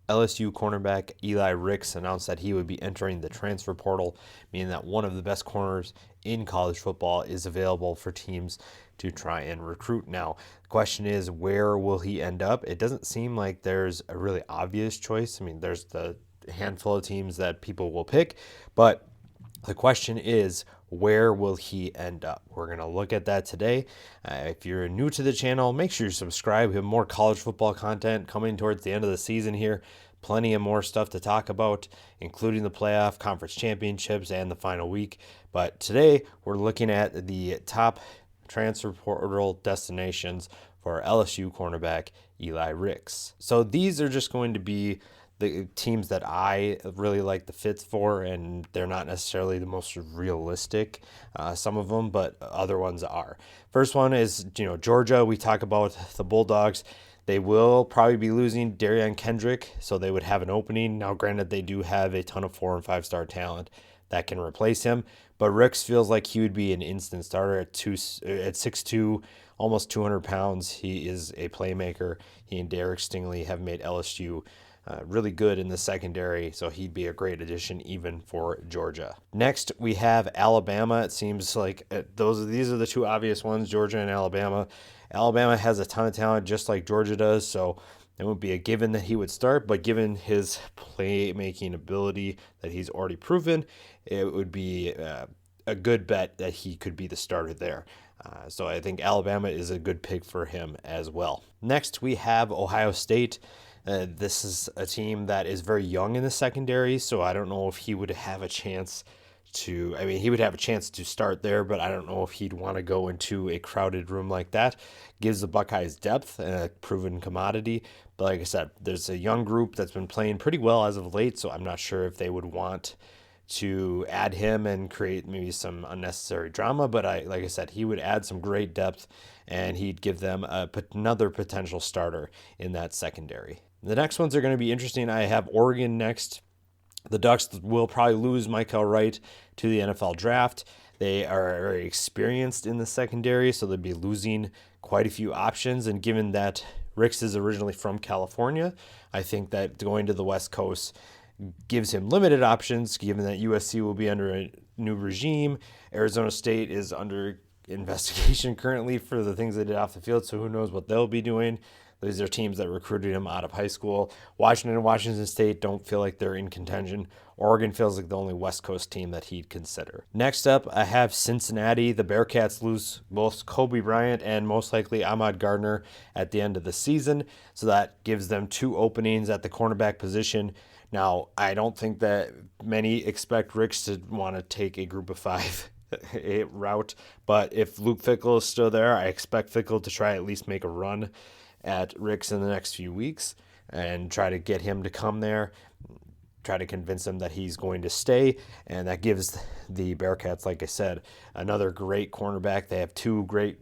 LSU cornerback Eli Ricks announced that he would be entering the transfer portal, meaning that one of the best corners in college football is available for teams to try and recruit. Now, the question is, where will he end up? It doesn't seem like there's a really obvious choice. I mean, there's the handful of teams that people will pick, but the question is, where will he end up? We're going to look at that today. If you're new to the channel, make sure you subscribe. We have more college football content coming towards the end of the season here. Plenty of more stuff to talk about, including the playoff, conference championships, and the final week. But today, we're looking at the top transfer portal destinations for LSU cornerback Eli Ricks. So these are just going to be the teams that I really like the fits for, and they're not necessarily the most realistic, some of them, but other ones are. First one is, Georgia. We talk about the Bulldogs. They will probably be losing Darian Kendrick, so they would have an opening. Now, granted, they do have a ton of 4- and 5-star talent that can replace him, but Ricks feels like he would be an instant starter at 6'2", almost 200 pounds. He is a playmaker. He and Derek Stingley have made LSU really good in the secondary, so he'd be a great addition even for Georgia. Next, we have Alabama. It seems like these are the two obvious ones, Georgia and Alabama. Alabama has a ton of talent, just like Georgia does, so it wouldn't be a given that he would start, but given his playmaking ability that he's already proven, it would be a good bet that he could be the starter there. So I think Alabama is a good pick for him as well. Next, we have Ohio State. This is a team that is very young in the secondary, so I don't know if he would have a chance he would have a chance to start there, but I don't know if he'd want to go into a crowded room like that. Gives the Buckeyes depth and a proven commodity, but like I said, there's a young group that's been playing pretty well as of late, so I'm not sure if they would want to add him and create maybe some unnecessary drama, but like I said, he would add some great depth, and he'd give them another potential starter in that secondary. The next ones are going to be interesting. I have Oregon next. The Ducks will probably lose Michael Wright to the NFL draft. They are very experienced in the secondary, so they'll be losing quite a few options. And given that Ricks is originally from California, I think that going to the West Coast gives him limited options, given that USC will be under a new regime. Arizona State is under investigation currently for the things they did off the field, so who knows what they'll be doing. These are teams that recruited him out of high school. Washington and Washington State don't feel like they're in contention. Oregon feels like the only West Coast team that he'd consider. Next up, I have Cincinnati. The Bearcats lose both Kobe Bryant and most likely Ahmad Gardner at the end of the season, so that gives them two openings at the cornerback position. Now, I don't think that many expect Ricks to want to take a group of 5 route, but if Luke Fickell is still there, I expect Fickell to try at least make a run at Ricks in the next few weeks and try to get him to come there, try to convince him that he's going to stay, and that gives the Bearcats, like I said, another great cornerback. They have two great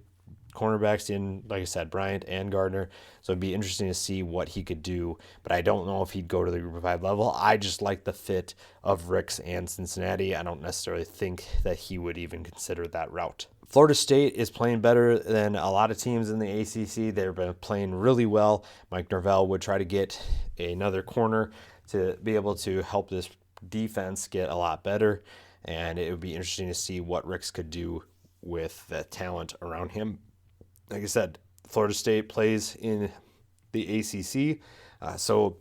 cornerbacks in, like I said, Bryant and Gardner, so it'd be interesting to see what he could do, but I don't know if he'd go to the Group of 5 level. I just like the fit of Ricks and Cincinnati. I don't necessarily think that he would even consider that route. Florida State is playing better than a lot of teams in the ACC. They've been playing really well. Mike Norvell would try to get another corner to be able to help this defense get a lot better, and it would be interesting to see what Ricks could do with the talent around him. Like I said, Florida State plays in the ACC, so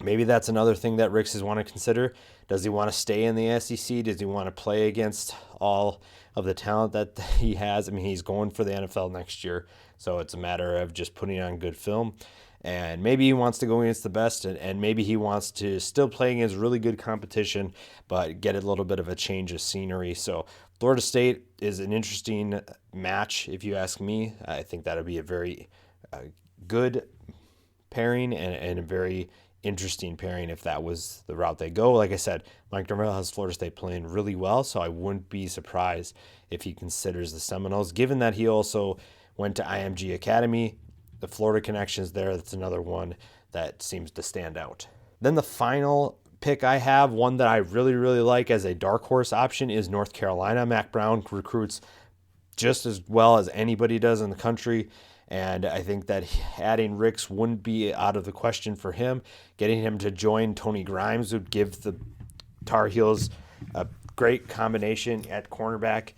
maybe that's another thing that Ricks is want to consider. Does he want to stay in the SEC? Does he want to play against all of the talent that he has? I mean, he's going for the NFL next year, so it's a matter of just putting on good film. And maybe he wants to go against the best, and maybe he wants to still play against really good competition, but get a little bit of a change of scenery. So Florida State is an interesting match, if you ask me. I think that would be a very good pairing and a very interesting pairing if that was the route they go. Like I said, Mike Norvell has Florida State playing really well, so I wouldn't be surprised if he considers the Seminoles, given that he also went to IMG Academy. The Florida connections there, that's another one that seems to stand out. Then the final pick I have, one that I really, really like as a dark horse option, is North Carolina. Mac Brown recruits just as well as anybody does in the country, And I think that adding Ricks wouldn't be out of the question for him. Getting him to join Tony Grimes would give the Tar Heels a great combination at cornerback.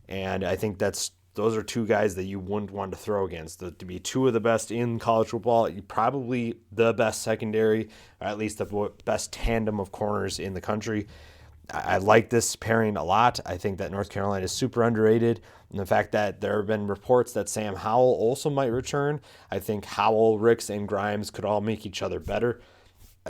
And I think those are two guys that you wouldn't want to throw against. To be two of the best in college football, probably the best secondary, or at least the best tandem of corners in the country. I like this pairing a lot. I think that North Carolina is super underrated. And the fact that there have been reports that Sam Howell also might return, I think Howell, Ricks, and Grimes could all make each other better.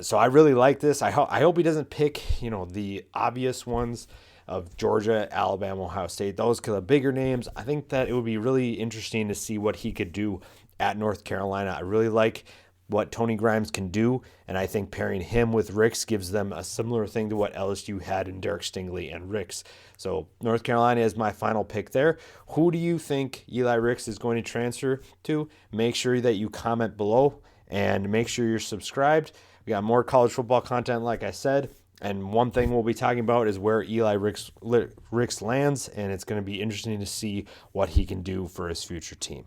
So I really like this. I hope he doesn't pick, the obvious ones of Georgia, Alabama, Ohio State. Those are the bigger names. I think that it would be really interesting to see what he could do at North Carolina. I really like what Tony Grimes can do, and I think pairing him with Ricks gives them a similar thing to what LSU had in Derek Stingley and Ricks. So North Carolina is my final pick there. Who do you think Eli Ricks is going to transfer to? Make sure that you comment below and make sure you're subscribed. We got more college football content, like I said. And one thing we'll be talking about is where Eli Ricks lands, and it's going to be interesting to see what he can do for his future team.